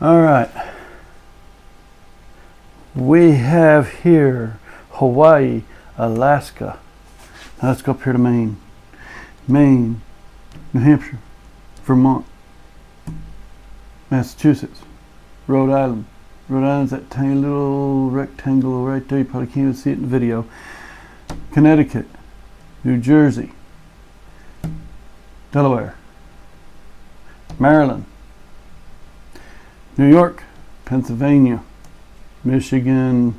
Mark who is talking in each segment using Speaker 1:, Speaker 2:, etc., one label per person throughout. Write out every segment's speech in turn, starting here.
Speaker 1: All right. We have here Hawaii, Alaska. Now let's go up here to Maine. Maine, New Hampshire, Vermont, Massachusetts, Rhode Island. Rhode Island's that tiny little rectangle right there. You probably can't even see it in the video. Connecticut, New Jersey, Delaware, Maryland, New York, Pennsylvania, Michigan,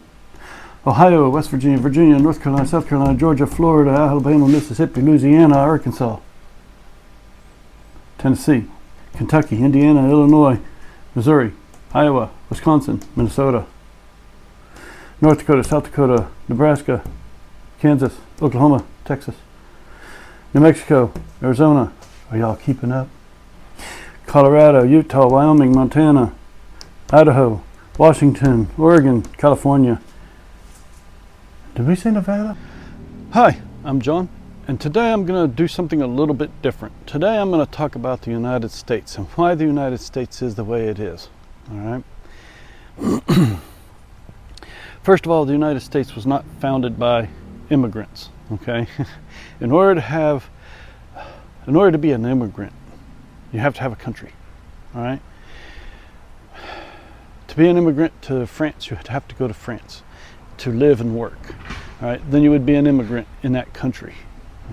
Speaker 1: Ohio, West Virginia, Virginia, North Carolina, South Carolina, Georgia, Florida, Alabama, Mississippi, Louisiana, Arkansas, Tennessee, Kentucky, Indiana, Illinois, Missouri, Iowa, Wisconsin, Minnesota, North Dakota, South Dakota, Nebraska, Kansas, Oklahoma, Texas, New Mexico, Arizona. Are y'all keeping up? Colorado, Utah, Wyoming, Montana, Idaho, Washington, Oregon, California. Did we say Nevada? Hi, I'm John, and today I'm going to do something a little bit different. Today I'm going to talk about the United States and why the United States is the way it is. All right. First of all, the United States was not founded by immigrants. Okay. In order to be an immigrant, you have to have a country. All right. To be an immigrant to France, you would have to go to France to live and work. All right. Then you would be an immigrant in that country.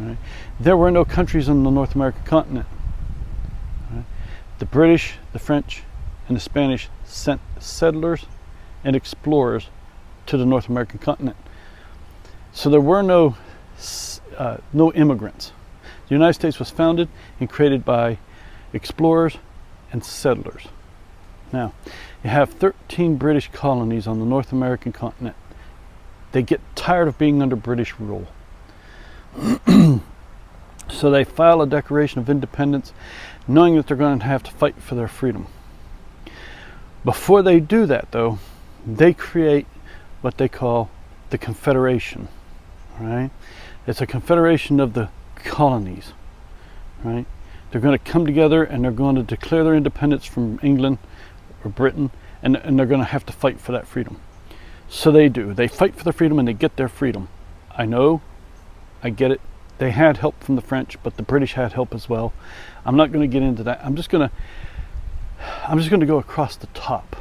Speaker 1: All right. There were no countries on the North American continent. All right. The British, the French, and the Spanish sent settlers and explorers to the North American continent. So there were no immigrants. The United States was founded and created by explorers and settlers. Now, you have 13 British colonies on the North American continent. They get tired of being under British rule. So they file a Declaration of Independence, knowing that they're going to have to fight for their freedom. Before they do that, though, they create what they call the Confederation. Right? It's a confederation of the colonies. Right? They're going to come together and they're going to declare their independence from England or Britain, and they're going to have to fight for that freedom. So they do. They fight for their freedom and they get their freedom. I know, I get it. They had help from the French, but the British had help as well. I'm not going to get into that. I'm just going to go across the top.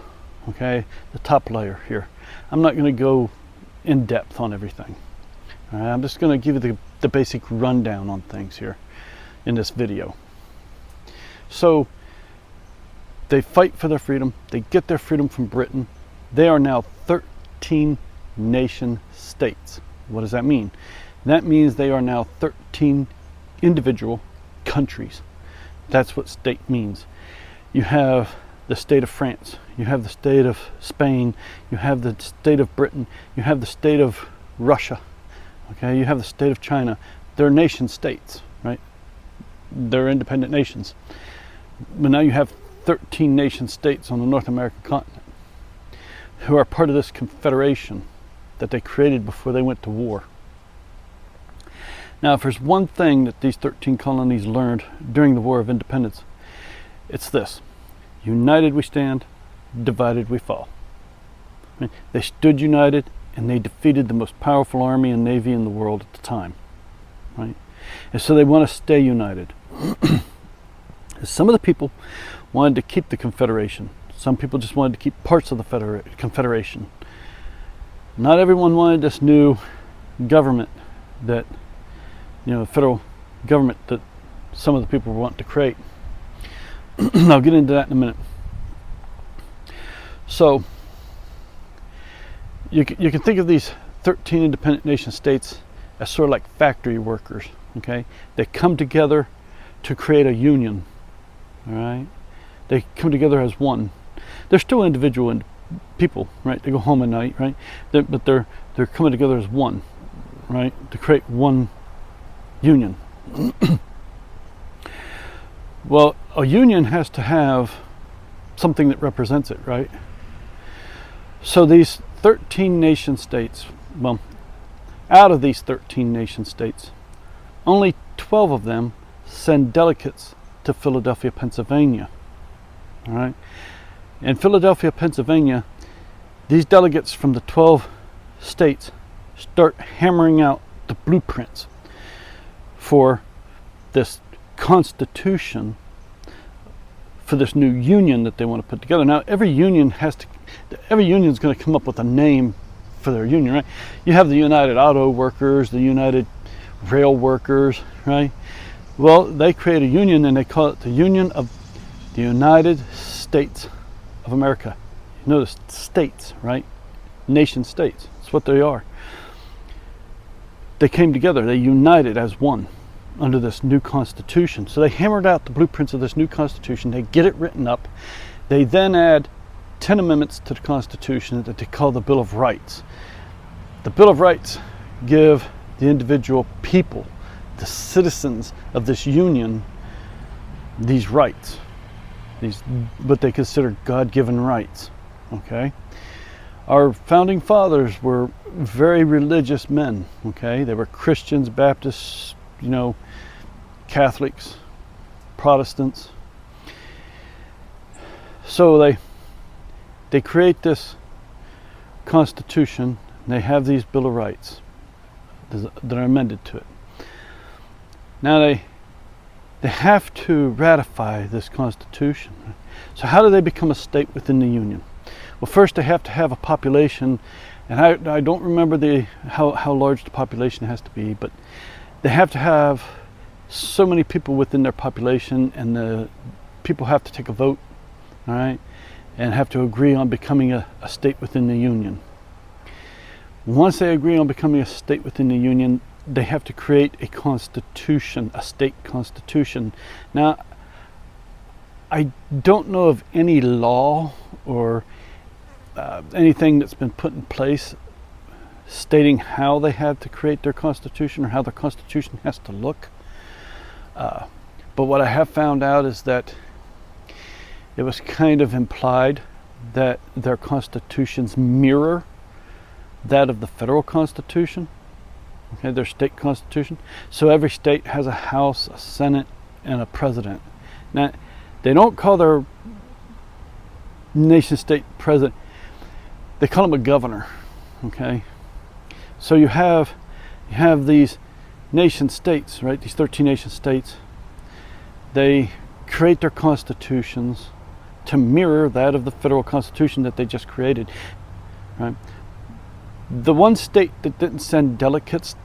Speaker 1: Okay, the top layer here. I'm not going to go in depth on everything. All right, I'm just going to give you the basic rundown on things here in this video. So they fight for their freedom. They get their freedom from Britain. They are now 13 nation states. What does that mean? That means they are now 13 individual countries. That's what state means. You have the state of France, you have the state of Spain, you have the state of Britain, you have the state of Russia, okay, you have the state of China. They're nation states, right? They're independent nations. But now you have 13 nation states on the North American continent who are part of this confederation that they created before they went to war. Now, if there's one thing that these 13 colonies learned during the War of Independence, it's this: united we stand, divided we fall. They stood united and they defeated the most powerful army and navy in the world at the time. Right? And so they want to stay united. Some of the people wanted to keep the Confederation. Some people just wanted to keep parts of the Confederation. Not everyone wanted this new government that, federal government that some of the people want to create. I'll get into that in a minute. So you can think of these 13 independent nation states as sort of like factory workers. Okay, they come together to create a union. All right, they come together as one. They're still individual people, right? They go home at night, right? But they're coming together as one, right? To create one union. Well, a union has to have something that represents it, right? So these 13 nation states, well, out of these 13 nation states, only 12 of them send delegates to Philadelphia, Pennsylvania. All right. In Philadelphia, Pennsylvania, these delegates from the 12 states start hammering out the blueprints for this constitution, for this new union that they want to put together. Now, every union is going to come up with a name for their union, right? You have the United Auto Workers, the United Rail Workers, right? Well, they create a union and they call it the Union of the United States of America. You notice states, right? Nation states. That's what they are. They came together. They united as one under this new constitution. So they hammered out the blueprints of this new constitution. They get it written up. They then add 10 amendments to the constitution that they call the Bill of Rights. The Bill of Rights give the individual people, the citizens of this union, these rights, these what they consider God-given rights. Okay, our founding fathers were very religious men. Okay, they were Christians, Baptists, Catholics, Protestants. So they create this constitution. And they have these Bill of Rights that are amended to it. Now they have to ratify this constitution. So how do they become a state within the union? Well, first they have to have a population, and I don't remember how large the population has to be, but they have to have so many people within their population, and the people have to take a vote, all right, and have to agree on becoming a state within the union. Once they agree on becoming a state within the union, they have to create a constitution, a state constitution. Now, I don't know of any law or anything that's been put in place stating how they have to create their constitution or how their constitution has to look. But what I have found out is that it was kind of implied that their constitutions mirror that of the federal constitution, okay, their state constitution. So every state has a House, a Senate, and a president. Now, they don't call their nation state president, they call him a governor, okay? So you have these nation states, right? These 13 nation states. They create their constitutions to mirror that of the federal constitution that they just created, right? The one state that didn't send delegates,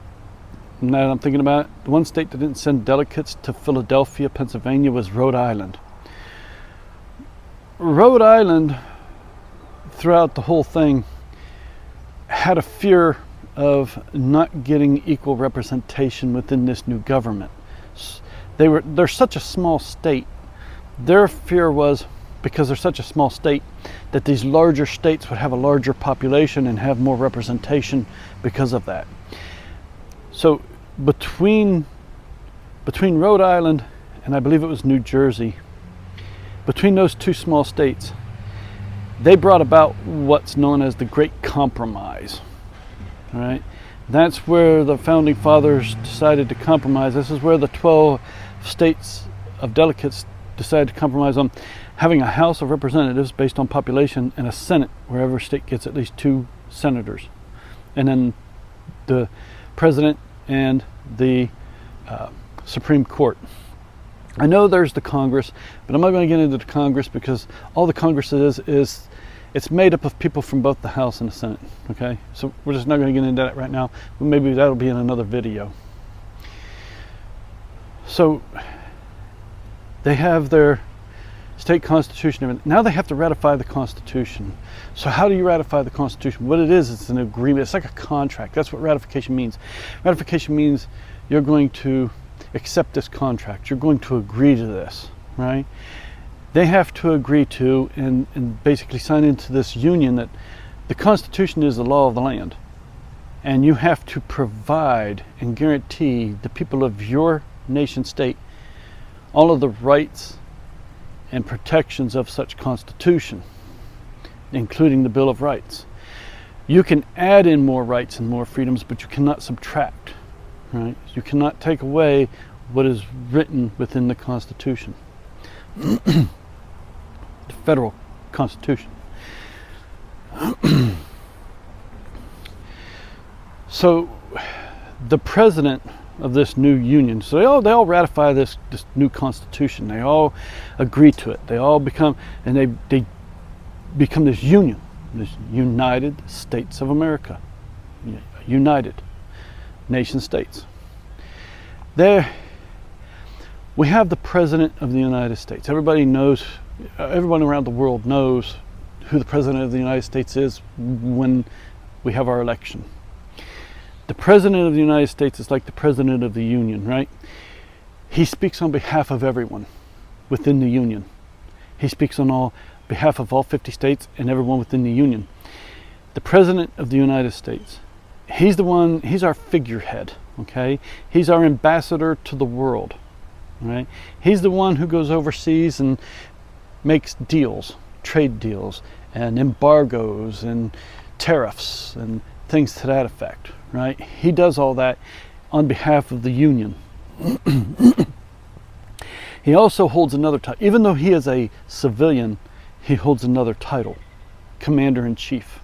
Speaker 1: now that I'm thinking about it, the one state that didn't send delegates to Philadelphia, Pennsylvania was Rhode Island. Rhode Island, throughout the whole thing, had a fear of not getting equal representation within this new government. They're such a small state. Their fear was, because they're such a small state, that these larger states would have a larger population and have more representation because of that. So between Rhode Island and I believe it was New Jersey, between those two small states, they brought about what's known as the Great Compromise. All right? That's where the founding fathers decided to compromise. This is where the 12 states of delegates decided to compromise on having a House of Representatives based on population and a Senate where every state gets at least 2 senators. And then the president and the Supreme Court. I know there's the Congress, but I'm not going to get into the Congress because all the Congress is it's made up of people from both the House and the Senate. Okay, so we're just not going to get into that right now, but maybe that'll be in another video. So they have their state constitution. Now they have to ratify the Constitution. So how do you ratify the Constitution? What it is, it's an agreement. It's like a contract. That's what ratification means. Ratification means you're going to accept this contract. You're going to agree to this, right? They have to agree to and basically sign into this union that the Constitution is the law of the land. And you have to provide and guarantee the people of your nation state all of the rights and protections of such constitution, including the Bill of Rights. You can add in more rights and more freedoms, but you cannot subtract, right? You cannot take away what is written within the Constitution. The federal Constitution. So the president of this new union, so they all ratify this new Constitution. They all agree to it. They all become, and they become this union, this United States of America, United Nation States. There, we have the President of the United States. Everybody knows, everyone around the world knows who the President of the United States is when we have our election. The President of the United States is like the President of the Union, right? He speaks on behalf of everyone within the Union. He speaks on behalf of all 50 states and everyone within the Union. The President of the United States, he's our figurehead, okay? He's our ambassador to the world, right? He's the one who goes overseas and makes deals, trade deals, and embargoes and tariffs and things to that effect, right? He does all that on behalf of the Union. He also holds another title. Even though he is a civilian, he holds another title, Commander-in-Chief.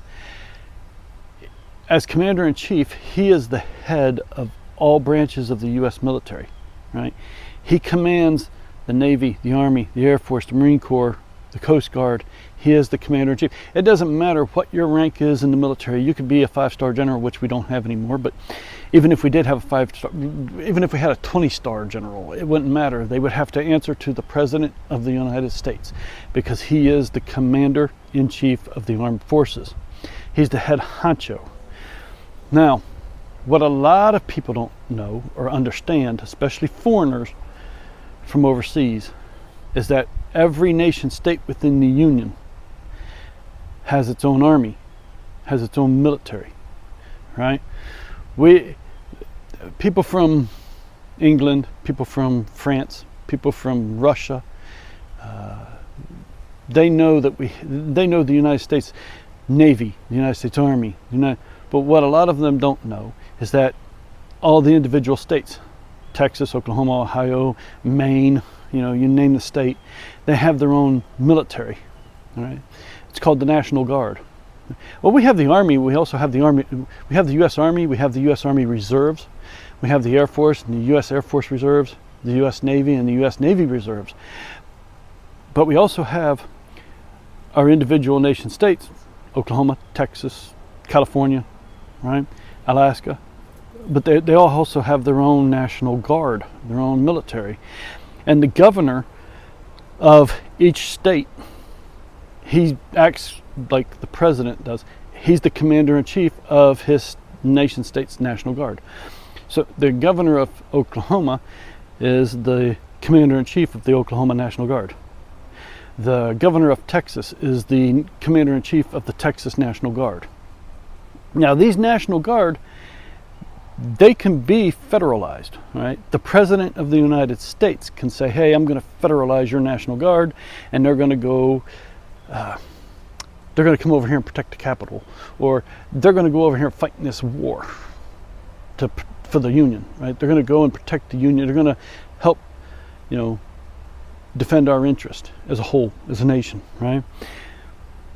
Speaker 1: As Commander-in-Chief, he is the head of all branches of the U.S. military, right? He commands the Navy, the Army, the Air Force, the Marine Corps, the Coast Guard. He is the Commander-in-Chief. It doesn't matter what your rank is in the military. You could be a 5-star general, which we don't have anymore, but even if we did have a 5-star, even if we had a 20-star general, it wouldn't matter. They would have to answer to the President of the United States because he is the Commander-in-Chief of the Armed Forces. He's the head honcho. Now, what a lot of people don't know or understand, especially foreigners from overseas, is that every nation state within the Union has its own army, has its own military, right? People from England, people from France, people from Russia, they know the United States Navy, the United States Army, but what a lot of them don't know is that all the individual states, Texas, Oklahoma, Ohio, Maine, you name the state, they have their own military, all right? It's called the National Guard. Well, we have the Army, we also have the Army, we have the U.S. Army, we have the U.S. Army Reserves, we have the Air Force and the U.S. Air Force Reserves, the U.S. Navy and the U.S. Navy Reserves. But we also have our individual nation states, Oklahoma, Texas, California, right? Alaska. But they all also have their own National Guard, their own military. And the governor of each state, he acts like the president does. He's the Commander-in-Chief of his nation state's National Guard. So the governor of Oklahoma is the Commander-in-Chief of the Oklahoma National Guard. The governor of Texas is the Commander-in-Chief of the Texas National Guard. Now, these National Guard, they can be federalized, right? The President of the United States can say, hey, I'm going to federalize your National Guard, and they're going to go, they're going to come over here and protect the Capitol, or they're going to go over here and fight in this war for the Union, right? They're going to go and protect the Union. They're going to help, defend our interest as a whole, as a nation, right?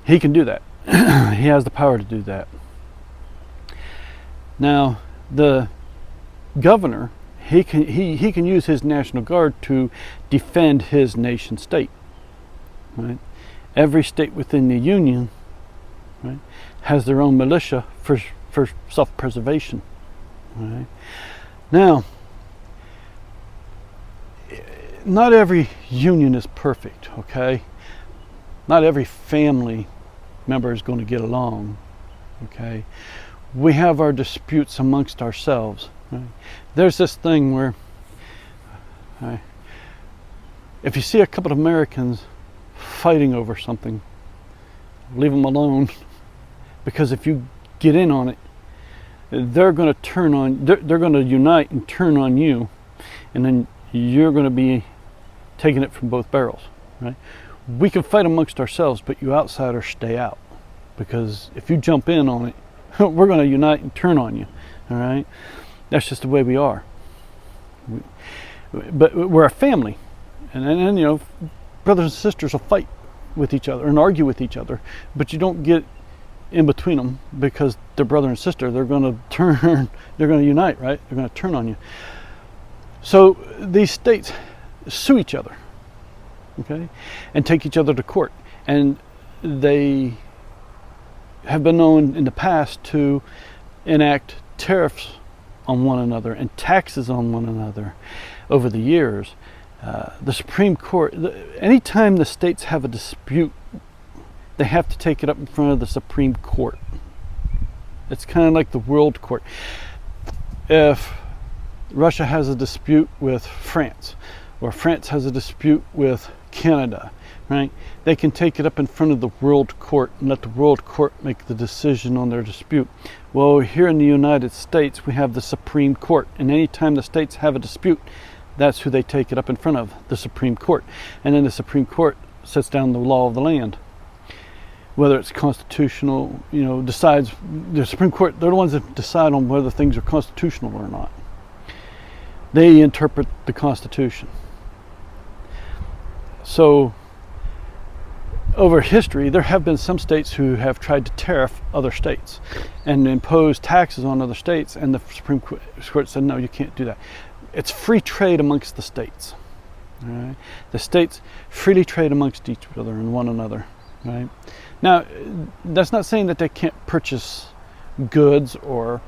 Speaker 1: He can do that. He has the power to do that. Now, the governor, he can use his National Guard to defend his nation state, right? Every state within the Union, right, has their own militia for self-preservation, right? Now, not every union is perfect, okay? Not every family member is going to get along, okay? We have our disputes amongst ourselves, right? There's this thing where if you see a couple of Americans fighting over something, leave them alone, because if you get in on it, they're going to unite and turn on you, and then you're going to be taking it from both barrels, right? We can fight amongst ourselves, but you outsiders stay out, because if you jump in on it, we're going to unite and turn on you, all right? That's just the way we are. But we're a family, and brothers and sisters will fight with each other and argue with each other, but you don't get in between them because they're brother and sister. They're going to turn, they're going to unite, right? They're going to turn on you. So these states sue each other, okay, and take each other to court. And they have been known in the past to enact tariffs on one another and taxes on one another over the years. The Supreme Court, anytime the states have a dispute, they have to take it up in front of the Supreme Court. It's kind of like the World Court. If Russia has a dispute with France, or France has a dispute with Canada, right? They can take it up in front of the World Court and let the World Court make the decision on their dispute. Well, here in the United States, we have the Supreme Court, and anytime the states have a dispute, that's who they take it up in front of, the Supreme Court. And then the Supreme Court sets down the law of the land. Whether it's constitutional, decides, the Supreme Court, they're the ones that decide on whether things are constitutional or not. They interpret the Constitution. So, over history, there have been some states who have tried to tariff other states and impose taxes on other states, and the Supreme Court said, no, you can't do that. It's free trade amongst the states. Right? The states freely trade amongst each other and one another. Right? Now, that's not saying that they can't purchase goods or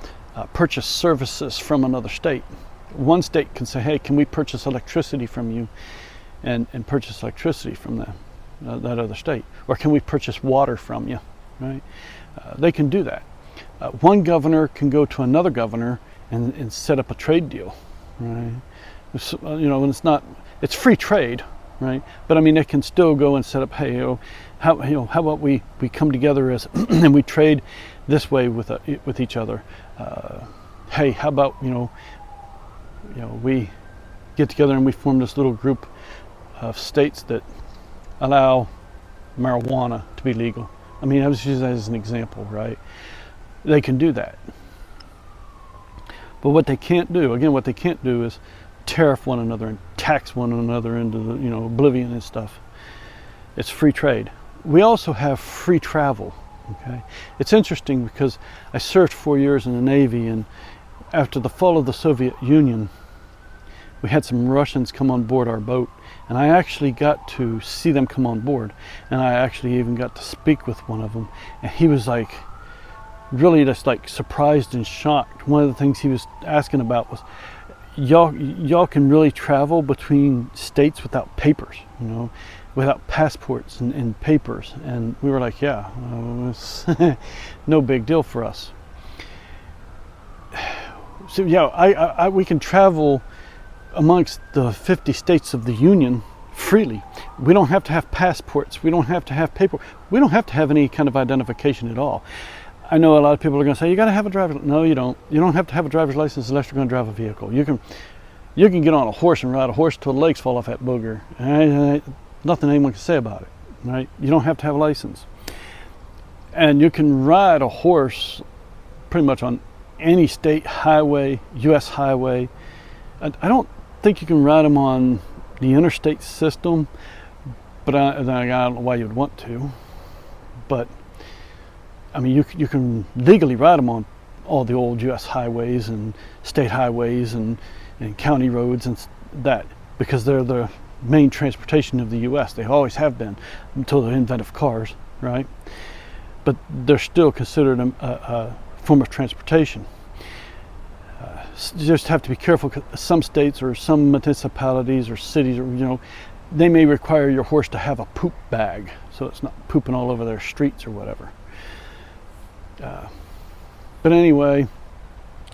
Speaker 1: purchase services from another state. One state can say, hey, can we purchase electricity from you and purchase electricity from that other state? Or can we purchase water from you? Right? They can do that. One governor can go to another governor and set up a trade deal. Right? And it's free trade, right? But I mean, they can still go and set up, hey, how about we come together as and we trade this way with each other. Hey, how about we get together and we form this little group of states that allow marijuana to be legal. I mean, I was using that as an example, right? They can do that. But what they can't do is tariff one another and tax one another into oblivion and stuff. It's free trade. We also have free travel. Okay, it's interesting because I served 4 years in the Navy, and after the fall of the Soviet Union, we had some Russians come on board our boat, and I actually got to see them come on board, and I actually even got to speak with one of them, and he was like really just like surprised and shocked. One of the things he was asking about was, y'all can really travel between states without papers, without passports and papers. And we were like, yeah, it's no big deal for us. So yeah, we can travel amongst the 50 states of the Union freely. We don't have to have passports. We don't have to have paper. We don't have to have any kind of identification at all. I know a lot of people are going to say, you got to have a driver's license. No, you don't. You don't have to have a driver's license unless you're going to drive a vehicle. You can get on a horse and ride a horse till the legs fall off that booger. Nothing anyone can say about it, right? You don't have to have a license. And you can ride a horse pretty much on any state highway, U.S. highway. I don't think you can ride them on the interstate system, but I don't know why you'd want to. But I mean, you can legally ride them on all the old U.S. highways and state highways and county roads and that, because they're the main transportation of the U.S. They always have been until the advent of cars, right? But they're still considered a form of transportation. You just have to be careful, because some states or some municipalities or cities, or they may require your horse to have a poop bag, so it's not pooping all over their streets or whatever. But anyway,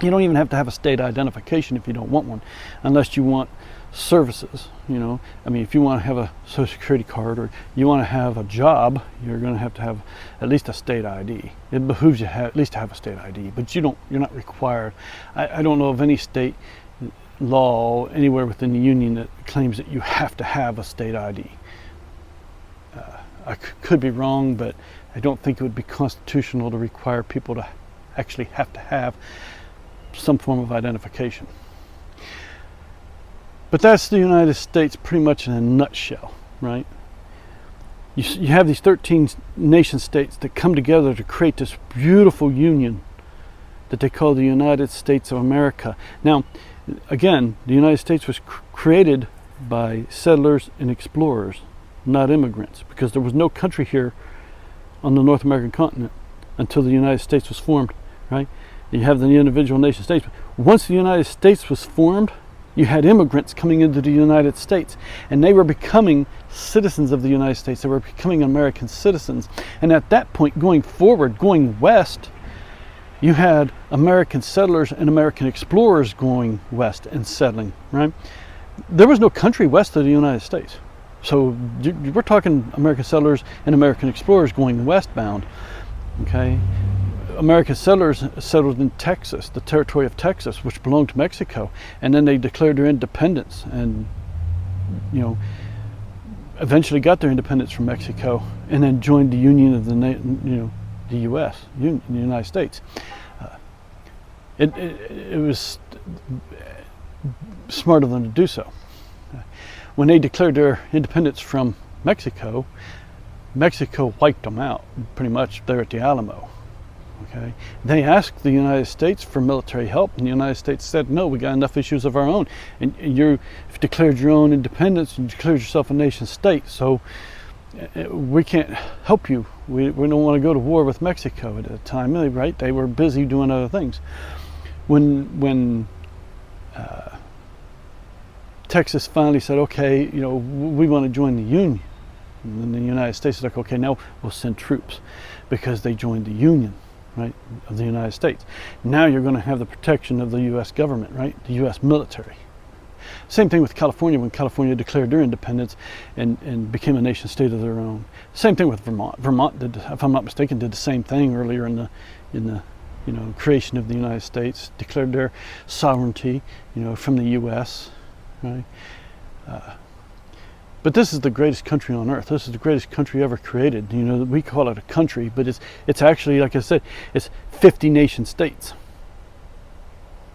Speaker 1: you don't even have to have a state identification if you don't want one, unless you want services. I mean, if you want to have a Social Security card or you want to have a job, you're going to have at least a state ID. It behooves you at least to have a state ID, but you're not required. I don't know of any state law anywhere within the Union that claims that you have to have a state ID. I could be wrong, but I don't think it would be constitutional to require people to actually have to have some form of identification. But that's the United States pretty much in a nutshell, right? you have these 13 nation states that come together to create this beautiful union that they call the United States of America. Now, again, the United States was created by settlers and explorers, not immigrants, because there was no country here on the North American continent until the United States was formed, right? You have the individual nation states. Once the United States was formed, you had immigrants coming into the United States, and they were becoming citizens of the United States. They were becoming American citizens. And at that point, going forward, going west, you had American settlers and American explorers going west and settling, right? There was no country west of the United States. So we're talking American settlers and American explorers going westbound, okay? American settlers settled in Texas, the territory of Texas, which belonged to Mexico, and then they declared their independence and, eventually got their independence from Mexico, and then joined the Union of the U.S., the United States. It was smart of them to do so. When they declared their independence from Mexico, Mexico wiped them out, pretty much there at the Alamo. Okay. They asked the United States for military help, and the United States said, no, we got enough issues of our own. And you've declared your own independence and declared yourself a nation state, so we can't help you. We don't want to go to war with Mexico at the time, right? They were busy doing other things. When Texas finally said, okay, we want to join the Union, and then the United States is like, okay, now we'll send troops, because they joined the Union, right, of the United States. Now you're going to have the protection of the U.S. government, right, the U.S. military. Same thing with California, when California declared their independence and became a nation state of their own. Same thing with Vermont. Vermont did, if I'm not mistaken, did the same thing earlier in the creation of the United States, declared their sovereignty, from the U.S., right? But this is the greatest country on earth. This is the greatest country ever created. We call it a country, but it's actually, like I said, it's 50 nation states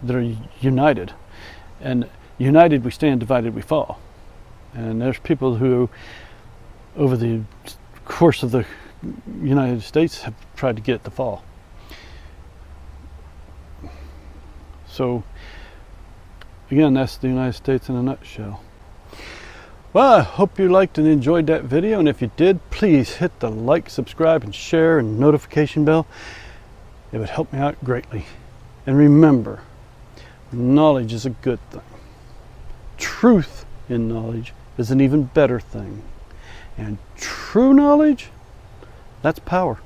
Speaker 1: that are united. And united we stand, divided we fall. And there's people who, over the course of the United States, have tried to get it to fall. So, again, that's the United States in a nutshell. Well, I hope you liked and enjoyed that video, and if you did, please hit the like, subscribe, and share, and notification bell. It would help me out greatly. And remember, knowledge is a good thing. Truth in knowledge is an even better thing. And true knowledge, that's power.